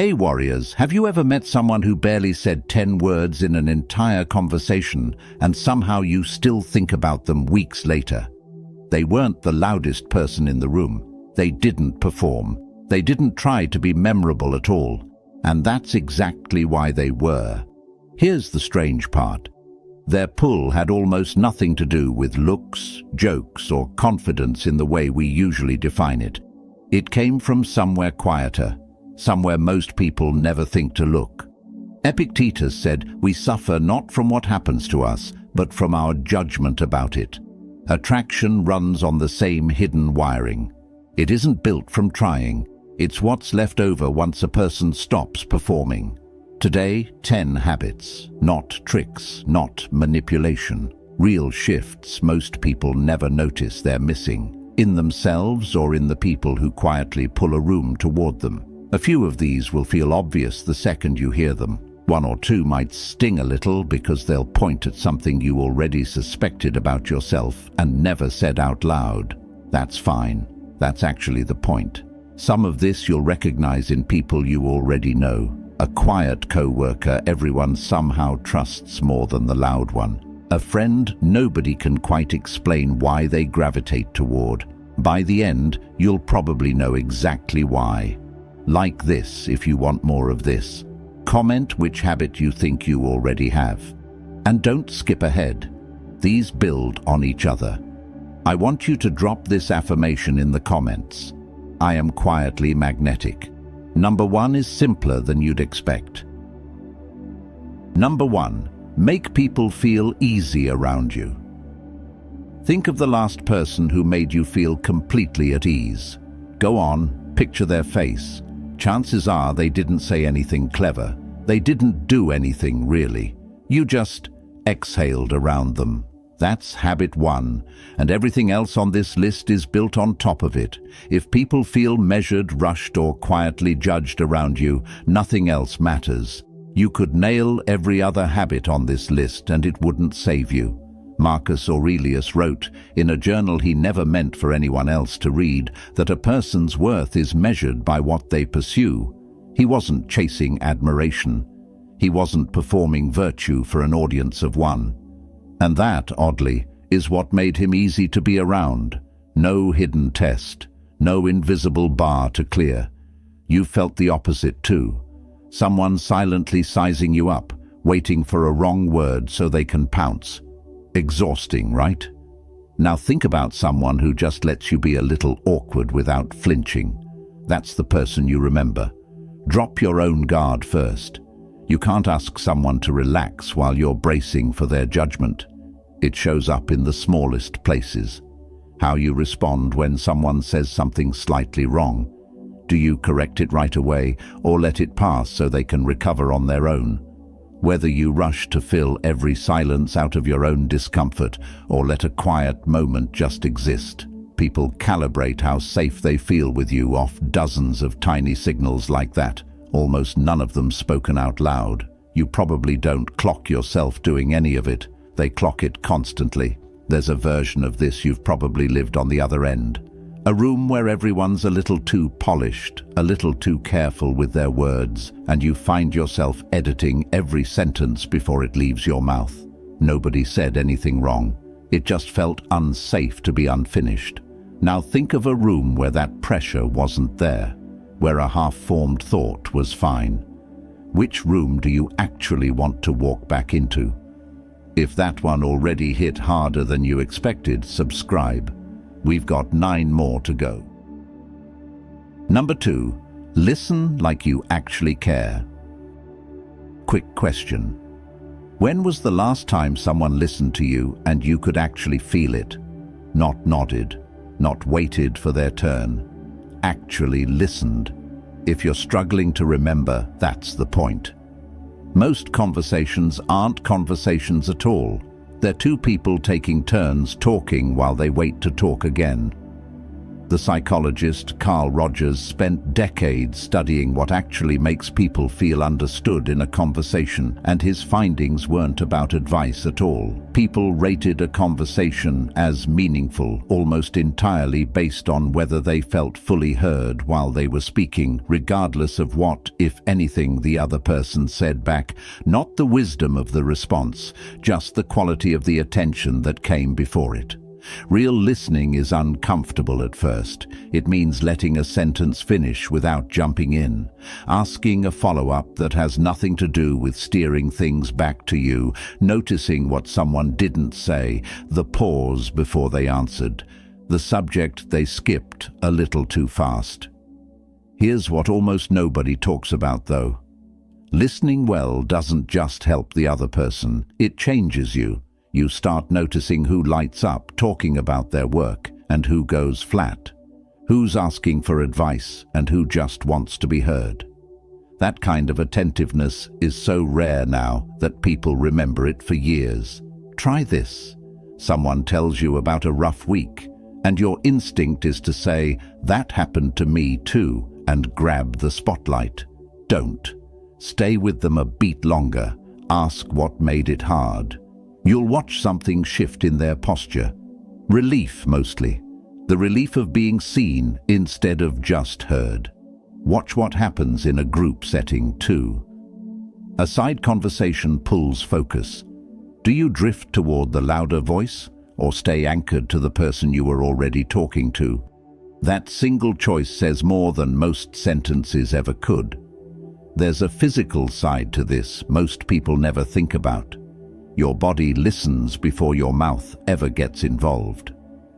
Hey warriors, have you ever met someone who barely said 10 words in an entire conversation and somehow you still think about them weeks later? They weren't the loudest person in the room. They didn't perform. They didn't try to be memorable at all. And that's exactly why they were. Here's the strange part. Their pull had almost nothing to do with looks, jokes, or confidence in the way we usually define it. It came from somewhere quieter, somewhere most people never think to look. Epictetus said, "We suffer not from what happens to us, but from our judgment about it." Attraction runs on the same hidden wiring. It isn't built from trying. It's what's left over once a person stops performing. Today, 10 habits, not tricks, not manipulation. Real shifts most people never notice they're missing, in themselves or in the people who quietly pull a room toward them. A few of these will feel obvious the second you hear them. One or two might sting a little because they'll point at something you already suspected about yourself and never said out loud. That's fine. That's actually the point. Some of this you'll recognize in people you already know. A quiet co-worker everyone somehow trusts more than the loud one. A friend nobody can quite explain why they gravitate toward. By the end, you'll probably know exactly why. Like this if you want more of this. Comment which habit you think you already have. And don't skip ahead. These build on each other. I want you to drop this affirmation in the comments. I am quietly magnetic. Number 1 is simpler than you'd expect. Number 1, make people feel easy around you. Think of the last person who made you feel completely at ease. Go on, picture their face. Chances are they didn't say anything clever. They didn't do anything really. You just exhaled around them. That's habit 1, and everything else on this list is built on top of it. If people feel measured, rushed, or quietly judged around you, nothing else matters. You could nail every other habit on this list and it wouldn't save you. Marcus Aurelius wrote, in a journal he never meant for anyone else to read, that a person's worth is measured by what they pursue. He wasn't chasing admiration. He wasn't performing virtue for an audience of one. And that, oddly, is what made him easy to be around. No hidden test, no invisible bar to clear. You felt the opposite too. Someone silently sizing you up, waiting for a wrong word so they can pounce. Exhausting, right? Now think about someone who just lets you be a little awkward without flinching. That's the person you remember. Drop your own guard first. You can't ask someone to relax while you're bracing for their judgment. It shows up in the smallest places. How you respond when someone says something slightly wrong. Do you correct it right away or let it pass so they can recover on their own? Whether you rush to fill every silence out of your own discomfort or let a quiet moment just exist. People calibrate how safe they feel with you off dozens of tiny signals like that, almost none of them spoken out loud. You probably don't clock yourself doing any of it. They clock it constantly. There's a version of this you've probably lived on the other end. A room where everyone's a little too polished, a little too careful with their words, and you find yourself editing every sentence before it leaves your mouth. Nobody said anything wrong. It just felt unsafe to be unfinished. Now think of a room where that pressure wasn't there, where a half-formed thought was fine. Which room do you actually want to walk back into? If that one already hit harder than you expected, subscribe. We've got 9 more to go. Number 2, listen like you actually care. Quick question. When was the last time someone listened to you and you could actually feel it? Not nodded, not waited for their turn. Actually listened. If you're struggling to remember, that's the point. Most conversations aren't conversations at all. They're two people taking turns talking while they wait to talk again. The psychologist Carl Rogers spent decades studying what actually makes people feel understood in a conversation, and his findings weren't about advice at all. People rated a conversation as meaningful almost entirely based on whether they felt fully heard while they were speaking, regardless of what, if anything, the other person said back. Not the wisdom of the response, just the quality of the attention that came before it. Real listening is uncomfortable at first. It means letting a sentence finish without jumping in, asking a follow-up that has nothing to do with steering things back to you, noticing what someone didn't say, the pause before they answered, the subject they skipped a little too fast. Here's what almost nobody talks about, though. Listening well doesn't just help the other person, it changes you. You start noticing who lights up talking about their work and who goes flat, who's asking for advice and who just wants to be heard. That kind of attentiveness is so rare now that people remember it for years. Try this. Someone tells you about a rough week, and your instinct is to say, "That happened to me too," and grab the spotlight. Don't. Stay with them a beat longer. Ask what made it hard. You'll watch something shift in their posture. Relief, mostly. The relief of being seen instead of just heard. Watch what happens in a group setting, too. A side conversation pulls focus. Do you drift toward the louder voice, or stay anchored to the person you were already talking to? That single choice says more than most sentences ever could. There's a physical side to this most people never think about. Your body listens before your mouth ever gets involved.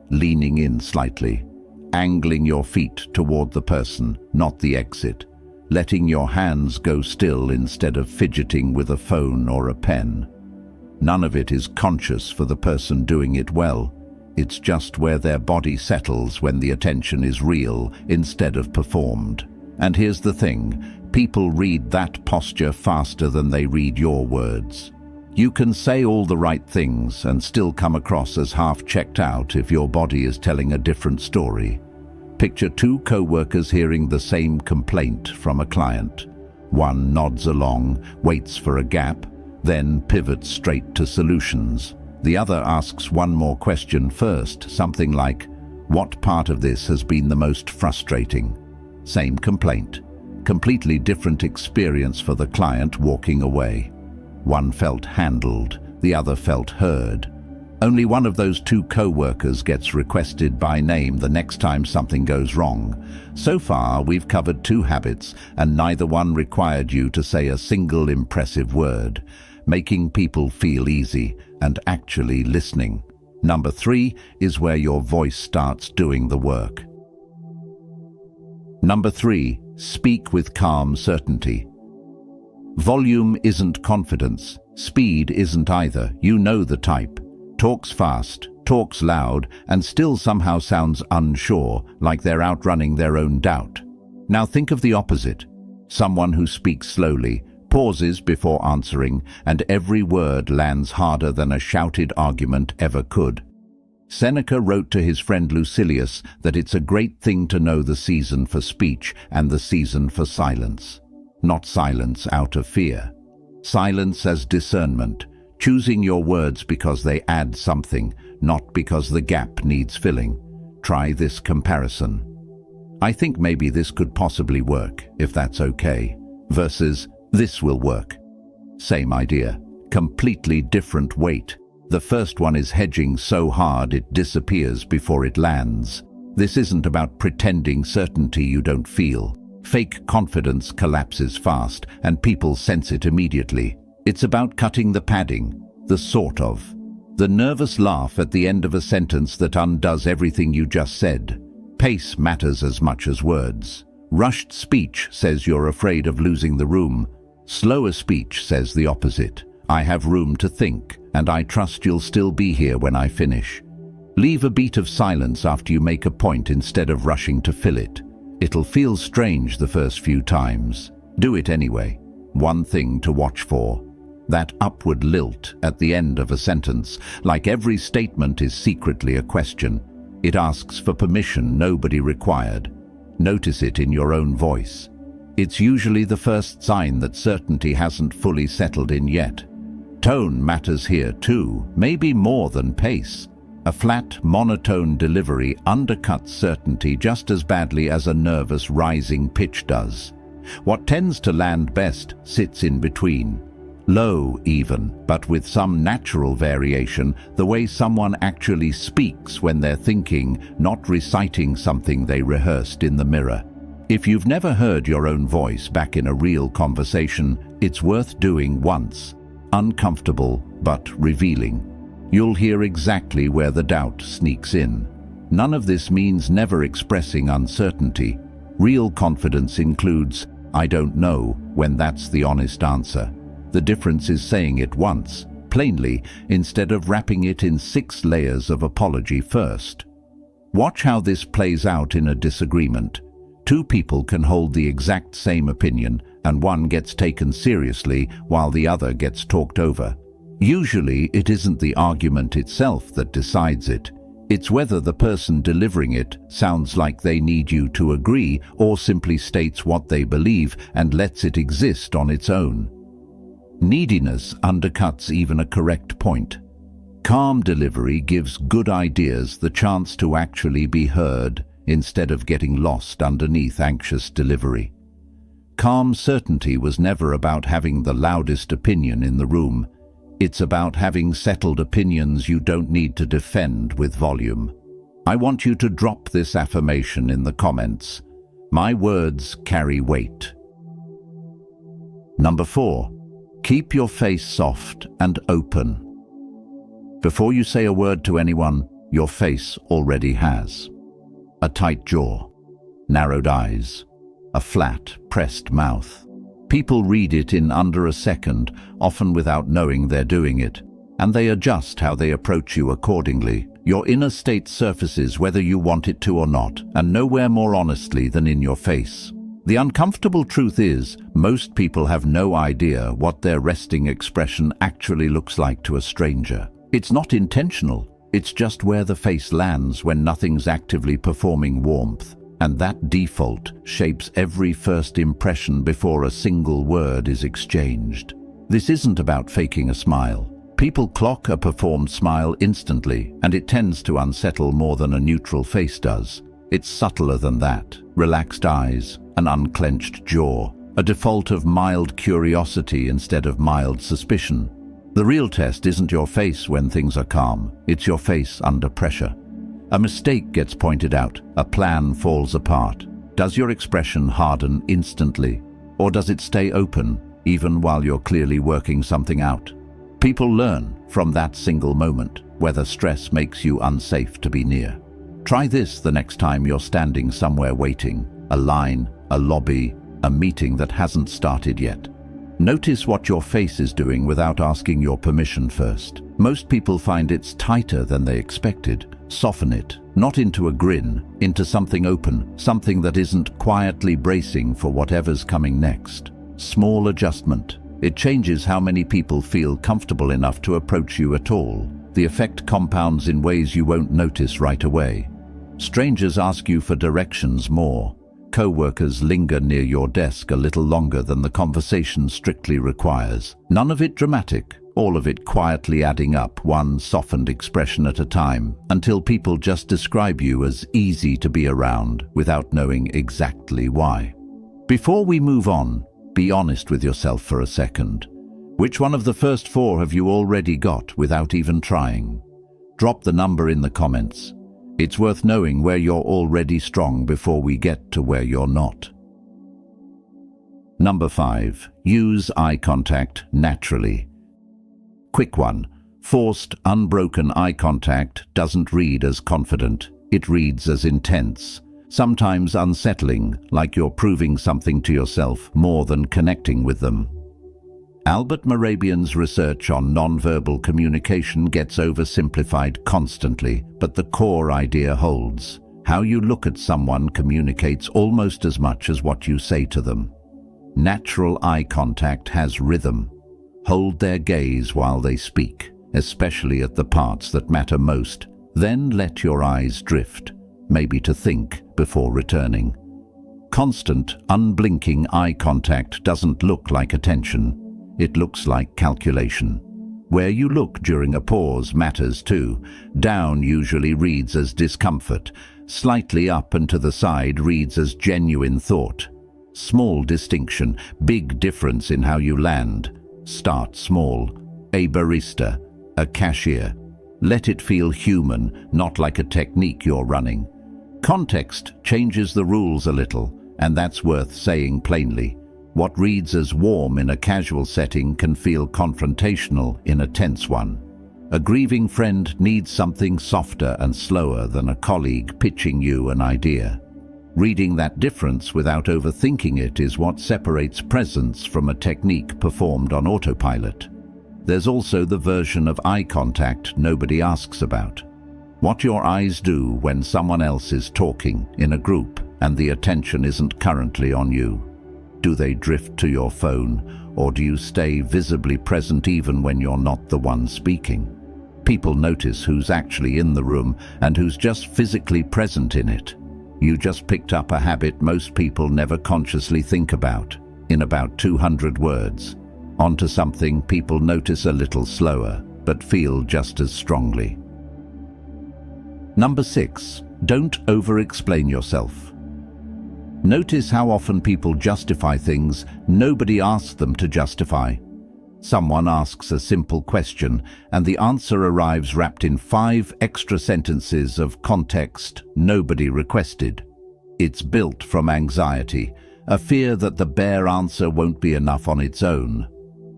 Leaning in slightly, angling your feet toward the person, not the exit. Letting your hands go still instead of fidgeting with a phone or a pen. None of it is conscious for the person doing it well. It's just where their body settles when the attention is real instead of performed. And here's the thing, people read that posture faster than they read your words. You can say all the right things and still come across as half checked out if your body is telling a different story. Picture two co-workers hearing the same complaint from a client. One nods along, waits for a gap, then pivots straight to solutions. The other asks one more question first, something like, "What part of this has been the most frustrating?" Same complaint. Completely different experience for the client walking away. One felt handled, the other felt heard. Only one of those two co-workers gets requested by name the next time something goes wrong. So far, we've covered two habits, and neither one required you to say a single impressive word, making people feel easy and actually listening. Number 3 is where your voice starts doing the work. Number 3, speak with calm certainty. Volume isn't confidence. Speed isn't either. You know the type. Talks fast, talks loud, and still somehow sounds unsure, like they're outrunning their own doubt. Now think of the opposite. Someone who speaks slowly, pauses before answering, and every word lands harder than a shouted argument ever could. Seneca wrote to his friend Lucilius that it's a great thing to know the season for speech and the season for silence. Not silence out of fear. Silence as discernment, choosing your words because they add something, not because the gap needs filling. Try this comparison. "I think maybe this could possibly work, if that's okay," versus "this will work." Same idea, completely different weight. The first one is hedging so hard it disappears before it lands. This isn't about pretending certainty you don't feel. Fake confidence collapses fast, and people sense it immediately. It's about cutting the padding, the sort of. The nervous laugh at the end of a sentence that undoes everything you just said. Pace matters as much as words. Rushed speech says you're afraid of losing the room. Slower speech says the opposite. I have room to think, and I trust you'll still be here when I finish. Leave a beat of silence after you make a point instead of rushing to fill it. It'll feel strange the first few times. Do it anyway. One thing to watch for. That upward lilt at the end of a sentence, like every statement is secretly a question. It asks for permission nobody required. Notice it in your own voice. It's usually the first sign that certainty hasn't fully settled in yet. Tone matters here too, maybe more than pace. A flat, monotone delivery undercuts certainty just as badly as a nervous rising pitch does. What tends to land best sits in between. Low even, but with some natural variation, the way someone actually speaks when they're thinking, not reciting something they rehearsed in the mirror. If you've never heard your own voice back in a real conversation, it's worth doing once. Uncomfortable, but revealing. You'll hear exactly where the doubt sneaks in. None of this means never expressing uncertainty. Real confidence includes, "I don't know," when that's the honest answer. The difference is saying it once, plainly, instead of wrapping it in 6 layers of apology first. Watch how this plays out in a disagreement. 2 people can hold the exact same opinion, and one gets taken seriously while the other gets talked over. Usually, it isn't the argument itself that decides it. It's whether the person delivering it sounds like they need you to agree or simply states what they believe and lets it exist on its own. Neediness undercuts even a correct point. Calm delivery gives good ideas the chance to actually be heard instead of getting lost underneath anxious delivery. Calm certainty was never about having the loudest opinion in the room. It's about having settled opinions you don't need to defend with volume. I want you to drop this affirmation in the comments. My words carry weight. Number 4. Keep your face soft and open. Before you say a word to anyone, your face already has. A tight jaw, narrowed eyes, a flat, pressed mouth. People read it in under a second, often without knowing they're doing it, and they adjust how they approach you accordingly. Your inner state surfaces whether you want it to or not, and nowhere more honestly than in your face. The uncomfortable truth is, most people have no idea what their resting expression actually looks like to a stranger. It's not intentional, it's just where the face lands when nothing's actively performing warmth. And that default shapes every first impression before a single word is exchanged. This isn't about faking a smile. People clock a performed smile instantly, and it tends to unsettle more than a neutral face does. It's subtler than that. Relaxed eyes, an unclenched jaw, a default of mild curiosity instead of mild suspicion. The real test isn't your face when things are calm, it's your face under pressure. A mistake gets pointed out, a plan falls apart. Does your expression harden instantly, or does it stay open, even while you're clearly working something out? People learn from that single moment whether stress makes you unsafe to be near. Try this the next time you're standing somewhere waiting, a line, a lobby, a meeting that hasn't started yet. Notice what your face is doing without asking your permission first. Most people find it's tighter than they expected. Soften it, not into a grin, into something open, something that isn't quietly bracing for whatever's coming next. Small adjustment. It changes how many people feel comfortable enough to approach you at all. The effect compounds in ways you won't notice right away. Strangers ask you for directions more. Co-workers linger near your desk a little longer than the conversation strictly requires. None of it dramatic, all of it quietly adding up, one softened expression at a time, until people just describe you as easy to be around without knowing exactly why. Before we move on, be honest with yourself for a second. Which one of the first 4 have you already got without even trying? Drop the number in the comments. It's worth knowing where you're already strong before we get to where you're not. Number 5. Use eye contact naturally. Quick one. Forced, unbroken eye contact doesn't read as confident. It reads as intense. Sometimes unsettling, like you're proving something to yourself more than connecting with them. Albert Mehrabian's research on nonverbal communication gets oversimplified constantly, but the core idea holds. How you look at someone communicates almost as much as what you say to them. Natural eye contact has rhythm. Hold their gaze while they speak, especially at the parts that matter most. Then let your eyes drift, maybe to think before returning. Constant, unblinking eye contact doesn't look like attention. It looks like calculation. Where you look during a pause matters too. Down usually reads as discomfort. Slightly up and to the side reads as genuine thought. Small distinction, big difference in how you land. Start small. A barista, a cashier. Let it feel human, not like a technique you're running. Context changes the rules a little, and that's worth saying plainly. What reads as warm in a casual setting can feel confrontational in a tense one. A grieving friend needs something softer and slower than a colleague pitching you an idea. Reading that difference without overthinking it is what separates presence from a technique performed on autopilot. There's also the version of eye contact nobody asks about. What your eyes do when someone else is talking in a group and the attention isn't currently on you. Do they drift to your phone, or do you stay visibly present even when you're not the one speaking? People notice who's actually in the room and who's just physically present in it. You just picked up a habit most people never consciously think about, in about 200 words. Onto something people notice a little slower, but feel just as strongly. Number 6. Don't over-explain yourself. Notice how often people justify things nobody asked them to justify. Someone asks a simple question, and the answer arrives wrapped in 5 extra sentences of context nobody requested. It's built from anxiety, a fear that the bare answer won't be enough on its own.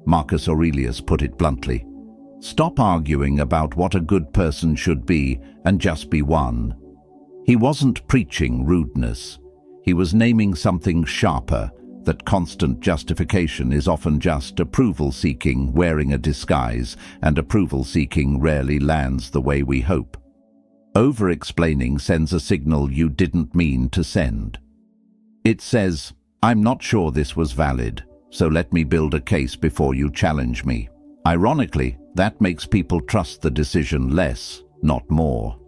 Marcus Aurelius put it bluntly. Stop arguing about what a good person should be and just be one. He wasn't preaching rudeness. He was naming something sharper, that constant justification is often just approval-seeking wearing a disguise, and approval-seeking rarely lands the way we hope. Over-explaining sends a signal you didn't mean to send. It says, I'm not sure this was valid, so let me build a case before you challenge me. Ironically, that makes people trust the decision less, not more.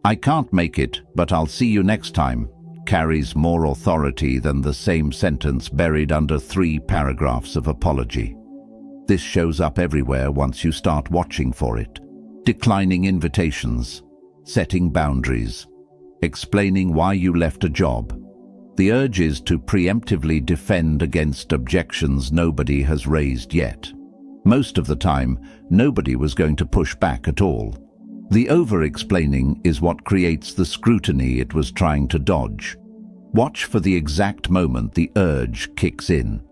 I can't make it, but I'll see you next time carries more authority than the same sentence buried under 3 paragraphs of apology. This shows up everywhere once you start watching for it. Declining invitations, setting boundaries, explaining why you left a job. The urge is to preemptively defend against objections nobody has raised yet. Most of the time, nobody was going to push back at all. The over-explaining is what creates the scrutiny it was trying to dodge. Watch for the exact moment the urge kicks in.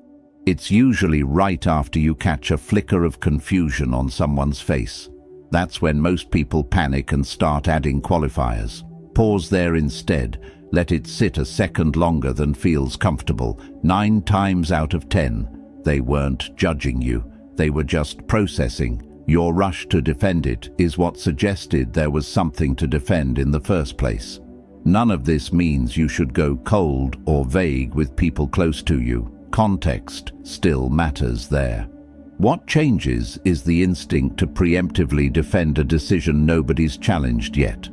It's usually right after you catch a flicker of confusion on someone's face. That's when most people panic and start adding qualifiers. Pause there instead. Let it sit a second longer than feels comfortable. 9 times out of 10, they weren't judging you. They were just processing. Your rush to defend it is what suggested there was something to defend in the first place. None of this means you should go cold or vague with people close to you. Context still matters there. What changes is the instinct to preemptively defend a decision nobody's challenged yet.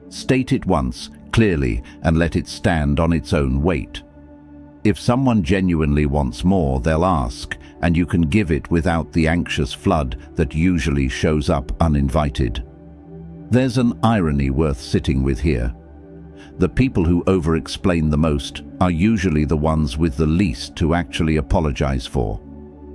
State it once, clearly, and let it stand on its own weight. If someone genuinely wants more, they'll ask, and you can give it without the anxious flood that usually shows up uninvited. There's an irony worth sitting with here. The people who over-explain the most are usually the ones with the least to actually apologize for.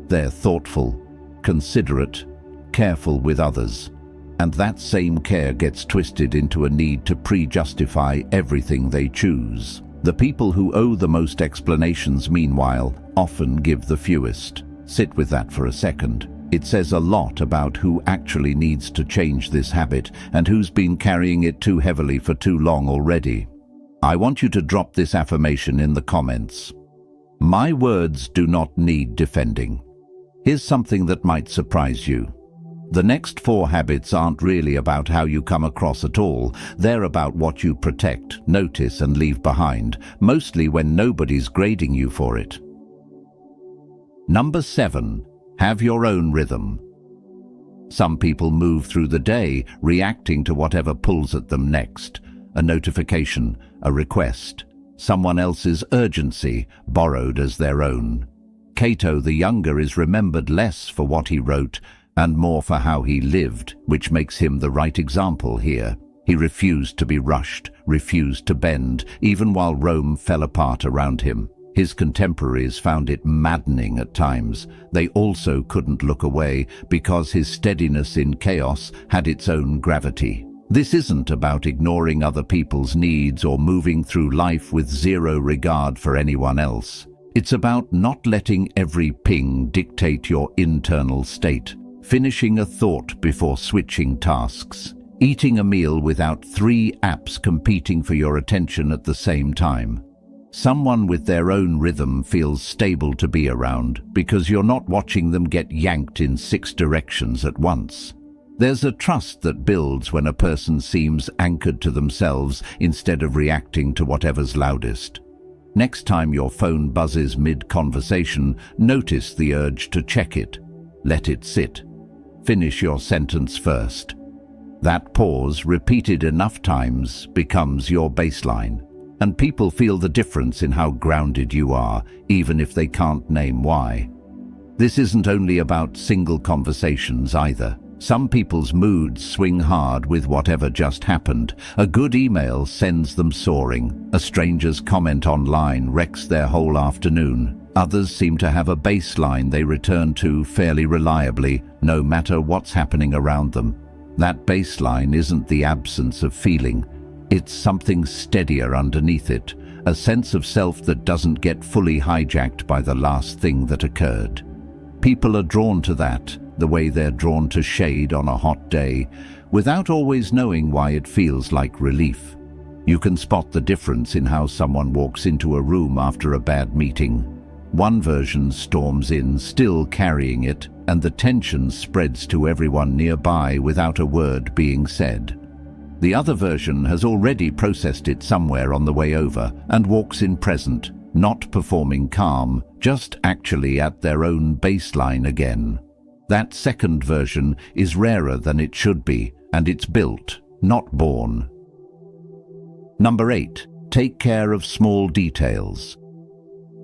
They're thoughtful, considerate, careful with others, and that same care gets twisted into a need to pre-justify everything they choose. The people who owe the most explanations, meanwhile, often give the fewest. Sit with that for a second. It says a lot about who actually needs to change this habit and who's been carrying it too heavily for too long already. I want you to drop this affirmation in the comments. My words do not need defending. Here's something that might surprise you. The next 4 habits aren't really about how you come across at all. They're about what you protect, notice, and leave behind, mostly when nobody's grading you for it. Number 7. Have your own rhythm. Some people move through the day, reacting to whatever pulls at them next. A notification, a request, someone else's urgency, borrowed as their own. Cato the Younger is remembered less for what he wrote and more for how he lived, which makes him the right example here. He refused to be rushed, refused to bend, even while Rome fell apart around him. His contemporaries found it maddening at times. They also couldn't look away because his steadiness in chaos had its own gravity. This isn't about ignoring other people's needs or moving through life with zero regard for anyone else. It's about not letting every ping dictate your internal state, finishing a thought before switching tasks, eating a meal without 3 apps competing for your attention at the same time. Someone with their own rhythm feels stable to be around because you're not watching them get yanked in 6 directions at once. There's a trust that builds when a person seems anchored to themselves instead of reacting to whatever's loudest. Next time your phone buzzes mid-conversation, notice the urge to check it. Let it sit. Finish your sentence first. That pause, repeated enough times, becomes your baseline. And people feel the difference in how grounded you are, even if they can't name why. This isn't only about single conversations either. Some people's moods swing hard with whatever just happened. A good email sends them soaring. A stranger's comment online wrecks their whole afternoon. Others seem to have a baseline they return to fairly reliably, no matter what's happening around them. That baseline isn't the absence of feeling. It's something steadier underneath it, a sense of self that doesn't get fully hijacked by the last thing that occurred. People are drawn to that, the way they're drawn to shade on a hot day, without always knowing why it feels like relief. You can spot the difference in how someone walks into a room after a bad meeting. One version storms in, still carrying it, and the tension spreads to everyone nearby without a word being said. The other version has already processed it somewhere on the way over and walks in present, not performing calm, just actually at their own baseline again. That second version is rarer than it should be, and it's built, not born. Number 8. Take care of small details.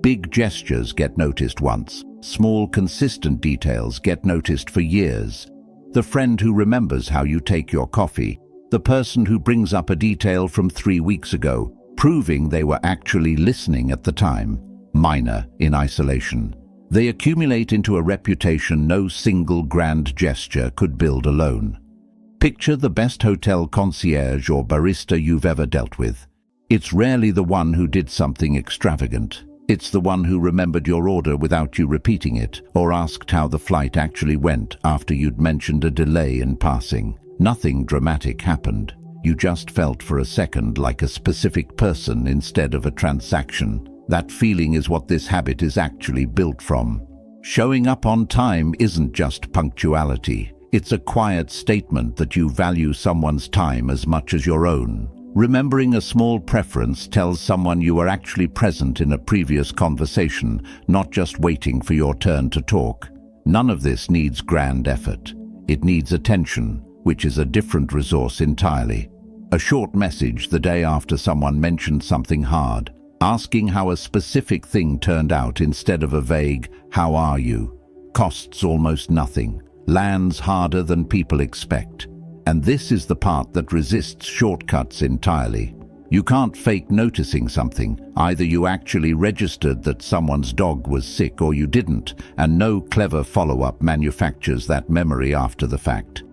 Big gestures get noticed once. Small, consistent details get noticed for years. The friend who remembers how you take your coffee. The person who brings up a detail from 3 weeks ago, proving they were actually listening at the time. Minor in isolation. They accumulate into a reputation no single grand gesture could build alone. Picture the best hotel concierge or barista you've ever dealt with. It's rarely the one who did something extravagant. It's the one who remembered your order without you repeating it, or asked how the flight actually went after you'd mentioned a delay in passing. Nothing dramatic happened. You just felt for a second like a specific person instead of a transaction. That feeling is what this habit is actually built from. Showing up on time isn't just punctuality. It's a quiet statement that you value someone's time as much as your own. Remembering a small preference tells someone you were actually present in a previous conversation, not just waiting for your turn to talk. None of this needs grand effort. It needs attention, which is a different resource entirely. A short message the day after someone mentioned something hard, asking how a specific thing turned out instead of a vague, "How are you?" costs almost nothing, lands harder than people expect. And this is the part that resists shortcuts entirely. You can't fake noticing something. Either you actually registered that someone's dog was sick or you didn't, and no clever follow-up manufactures that memory after the fact.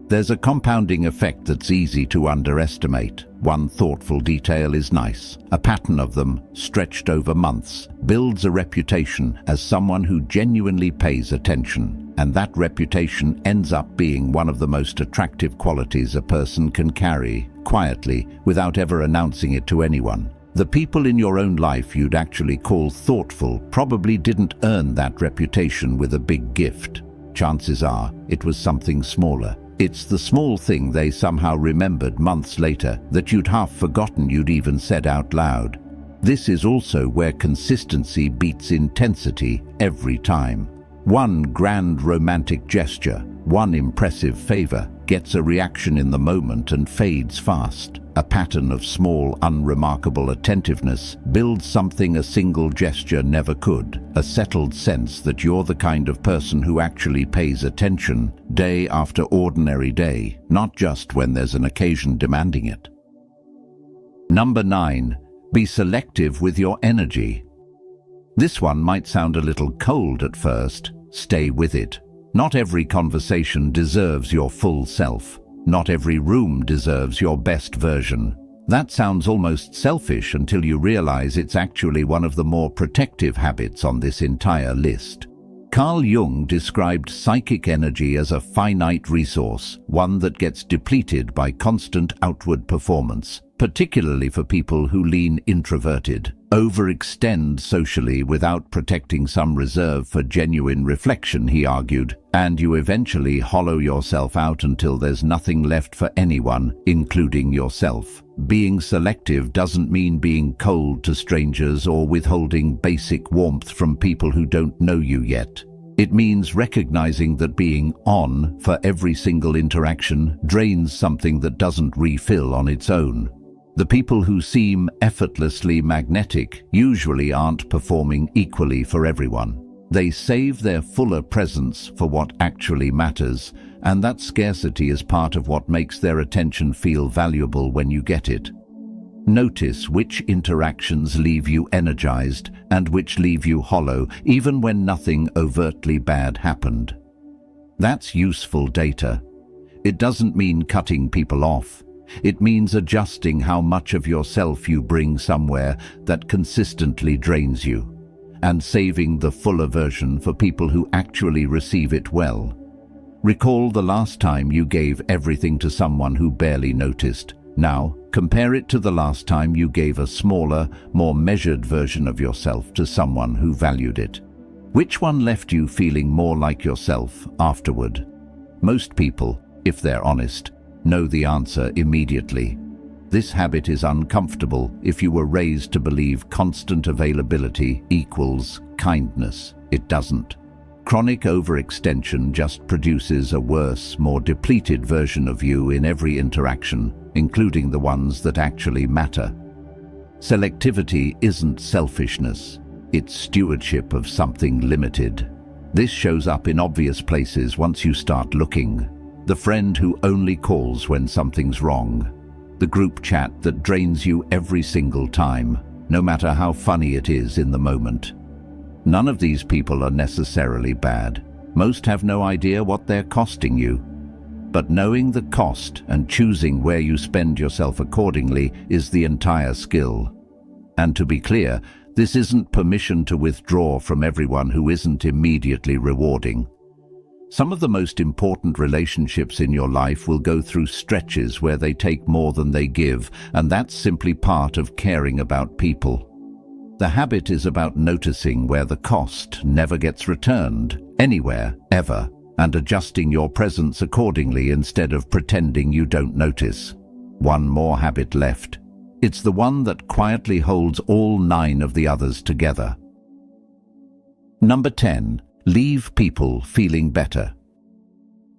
There's a compounding effect that's easy to underestimate. One thoughtful detail is nice. A pattern of them, stretched over months, builds a reputation as someone who genuinely pays attention. And that reputation ends up being one of the most attractive qualities a person can carry, quietly, without ever announcing it to anyone. The people in your own life you'd actually call thoughtful probably didn't earn that reputation with a big gift. Chances are it was something smaller. It's the small thing they somehow remembered months later that you'd half forgotten you'd even said out loud. This is also where consistency beats intensity every time. One grand romantic gesture, one impressive favor, gets a reaction in the moment and fades fast. A pattern of small, unremarkable attentiveness builds something a single gesture never could, a settled sense that you're the kind of person who actually pays attention day after ordinary day, not just when there's an occasion demanding it. Number 9. Be selective with your energy. This one might sound a little cold at first. Stay with it. Not every conversation deserves your full self. Not every room deserves your best version. That sounds almost selfish until you realize it's actually one of the more protective habits on this entire list. Carl Jung described psychic energy as a finite resource, one that gets depleted by constant outward performance, particularly for people who lean introverted, overextend socially without protecting some reserve for genuine reflection, he argued, and you eventually hollow yourself out until there's nothing left for anyone, including yourself. Being selective doesn't mean being cold to strangers or withholding basic warmth from people who don't know you yet. It means recognizing that being on for every single interaction drains something that doesn't refill on its own. The people who seem effortlessly magnetic usually aren't performing equally for everyone. They save their fuller presence for what actually matters, and that scarcity is part of what makes their attention feel valuable when you get it. Notice which interactions leave you energized and which leave you hollow, even when nothing overtly bad happened. That's useful data. It doesn't mean cutting people off. It means adjusting how much of yourself you bring somewhere that consistently drains you, and saving the fuller version for people who actually receive it well. Recall the last time you gave everything to someone who barely noticed. Now, compare it to the last time you gave a smaller, more measured version of yourself to someone who valued it. Which one left you feeling more like yourself afterward? Most people, if they're honest, know the answer immediately. This habit is uncomfortable if you were raised to believe constant availability equals kindness. It doesn't. Chronic overextension just produces a worse, more depleted version of you in every interaction, including the ones that actually matter. Selectivity isn't selfishness. It's stewardship of something limited. This shows up in obvious places once you start looking. The friend who only calls when something's wrong. The group chat that drains you every single time, no matter how funny it is in the moment. None of these people are necessarily bad. Most have no idea what they're costing you. But knowing the cost and choosing where you spend yourself accordingly is the entire skill. And to be clear, this isn't permission to withdraw from everyone who isn't immediately rewarding. Some of the most important relationships in your life will go through stretches where they take more than they give, and that's simply part of caring about people. The habit is about noticing where the cost never gets returned, anywhere, ever, and adjusting your presence accordingly instead of pretending you don't notice. One more habit left. It's the one that quietly holds all 9 of the others together. Number 10. Leave people feeling better.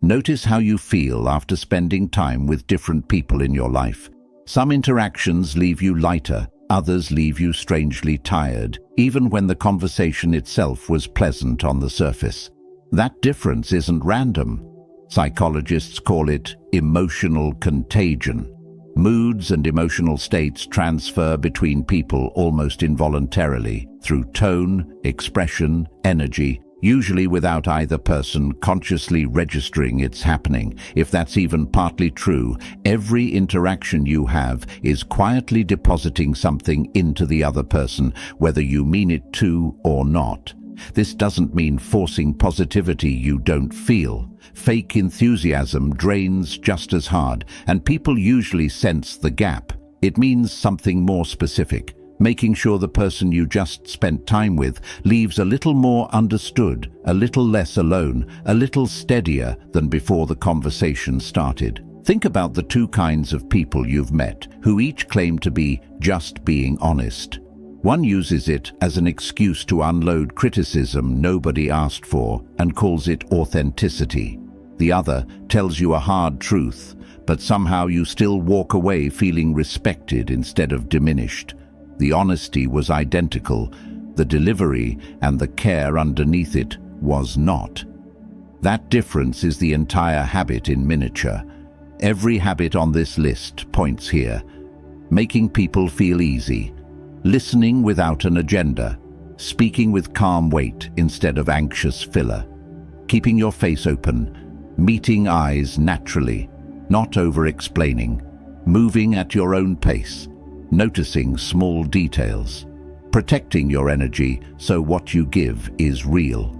Notice how you feel after spending time with different people in your life. Some interactions leave you lighter, others leave you strangely tired, even when the conversation itself was pleasant on the surface. That difference isn't random. Psychologists call it emotional contagion. Moods and emotional states transfer between people almost involuntarily, through tone, expression, energy, usually without either person consciously registering it's happening. If that's even partly true, every interaction you have is quietly depositing something into the other person, whether you mean it to or not. This doesn't mean forcing positivity you don't feel. Fake enthusiasm drains just as hard, and people usually sense the gap. It means something more specific. Making sure the person you just spent time with leaves a little more understood, a little less alone, a little steadier than before the conversation started. Think about the 2 kinds of people you've met, who each claim to be just being honest. One uses it as an excuse to unload criticism nobody asked for and calls it authenticity. The other tells you a hard truth, but somehow you still walk away feeling respected instead of diminished. The honesty was identical, the delivery and the care underneath it was not. That difference is the entire habit in miniature. Every habit on this list points here. Making people feel easy, listening without an agenda, speaking with calm weight instead of anxious filler, keeping your face open, meeting eyes naturally, not over-explaining, moving at your own pace, noticing small details, protecting your energy so what you give is real.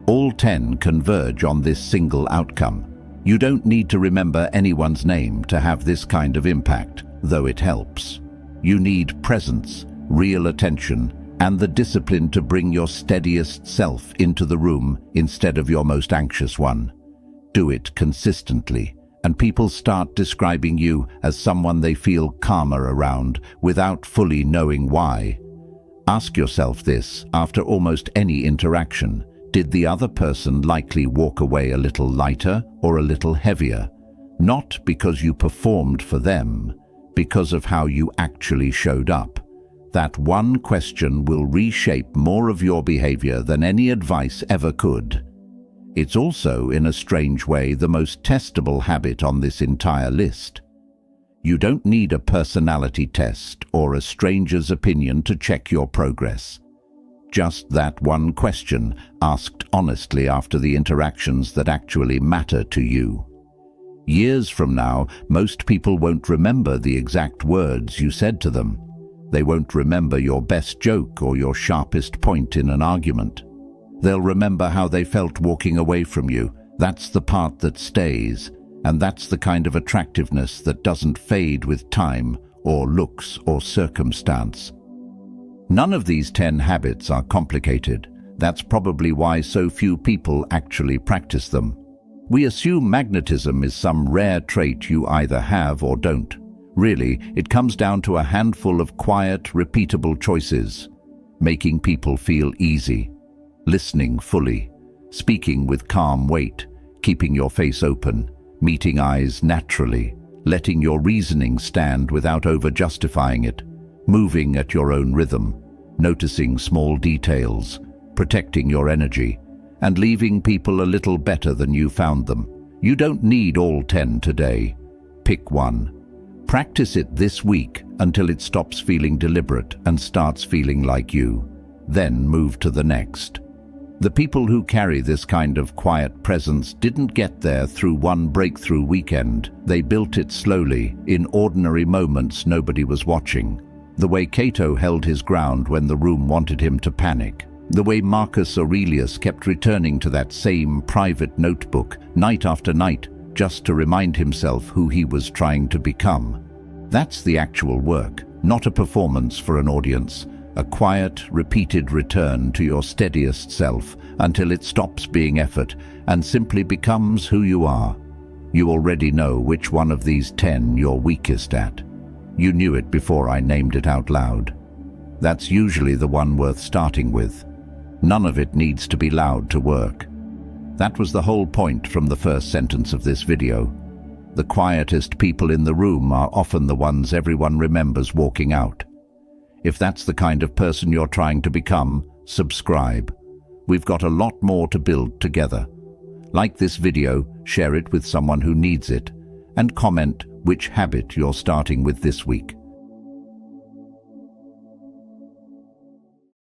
All 10 converge on this single outcome. You don't need to remember anyone's name to have this kind of impact, though it helps. You need presence, real attention, and the discipline to bring your steadiest self into the room instead of your most anxious one. Do it consistently, and people start describing you as someone they feel calmer around without fully knowing why. Ask yourself this after almost any interaction. Did the other person likely walk away a little lighter or a little heavier? Not because you performed for them, because of how you actually showed up. That one question will reshape more of your behavior than any advice ever could. It's also, in a strange way, the most testable habit on this entire list. You don't need a personality test or a stranger's opinion to check your progress. Just that one question, asked honestly after the interactions that actually matter to you. Years from now, most people won't remember the exact words you said to them. They won't remember your best joke or your sharpest point in an argument. They'll remember how they felt walking away from you. That's the part that stays, and that's the kind of attractiveness that doesn't fade with time or looks or circumstance. None of these 10 habits are complicated. That's probably why so few people actually practice them. We assume magnetism is some rare trait you either have or don't. Really, it comes down to a handful of quiet, repeatable choices. Making people feel easy, listening fully, speaking with calm weight, keeping your face open, meeting eyes naturally, letting your reasoning stand without over-justifying it, moving at your own rhythm, noticing small details, protecting your energy, and leaving people a little better than you found them. You don't need all 10 today. Pick one. Practice it this week until it stops feeling deliberate and starts feeling like you. Then move to the next. The people who carry this kind of quiet presence didn't get there through one breakthrough weekend. They built it slowly, in ordinary moments nobody was watching. The way Cato held his ground when the room wanted him to panic. The way Marcus Aurelius kept returning to that same private notebook night after night just to remind himself who he was trying to become. That's the actual work, not a performance for an audience. A quiet, repeated return to your steadiest self until it stops being effort and simply becomes who you are. You already know which one of these 10 you're weakest at. You knew it before I named it out loud. That's usually the one worth starting with. None of it needs to be loud to work. That was the whole point from the first sentence of this video. The quietest people in the room are often the ones everyone remembers walking out. If that's the kind of person you're trying to become, subscribe. We've got a lot more to build together. Like this video, share it with someone who needs it, and comment which habit you're starting with this week.